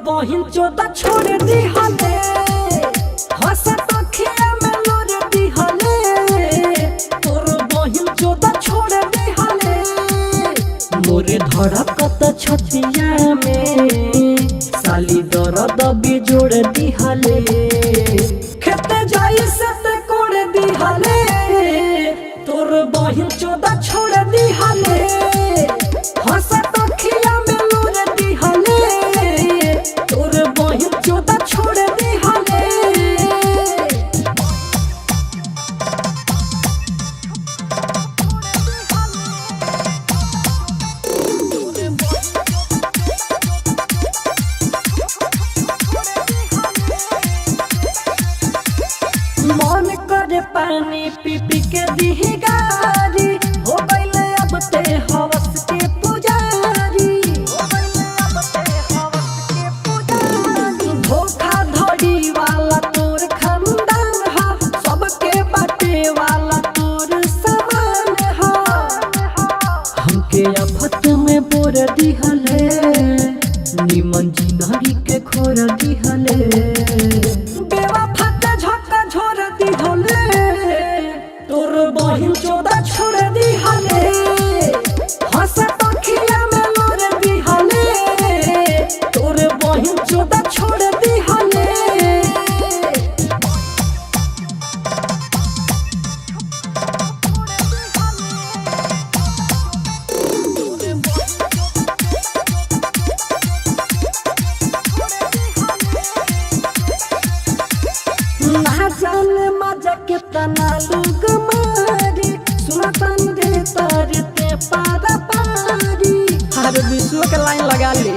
बहिन चोदा छोड़ दी हले हसत अखिया में लोर दी हले तोर बहिन चोदा छोड़ दी हले मोरे धड़कत छतिया में साली दर्द बिजोड़ दी हले खेते जाई से ते कोड़ दी हले तोर बहिन चोदा छोड़ दी हले हसत अखिया में लोर दी हले तोर बहिन चोदा छोड़ दी हले मन करे पानी पी पी के दी गारी हो गइले अब ते हवस के पुजारी धोखा धड़ी वाला तोर खानदान हा सबके बाटे वाला तोर समान हा हमके आफत में बोर दिहले निमन जिंदगी के खोर दिहले बेवफा के झक्का झोर दिहले तोर बहिन चोदा छोड़ दिहले हसत अखिया में लोर दिहले तोर बहिन चोदा छोड़ दिहले ना जाने मजा कितना लोग मारी सुनतन रे तार ते पारा पारी हर विश्व के लाइन लगा ली।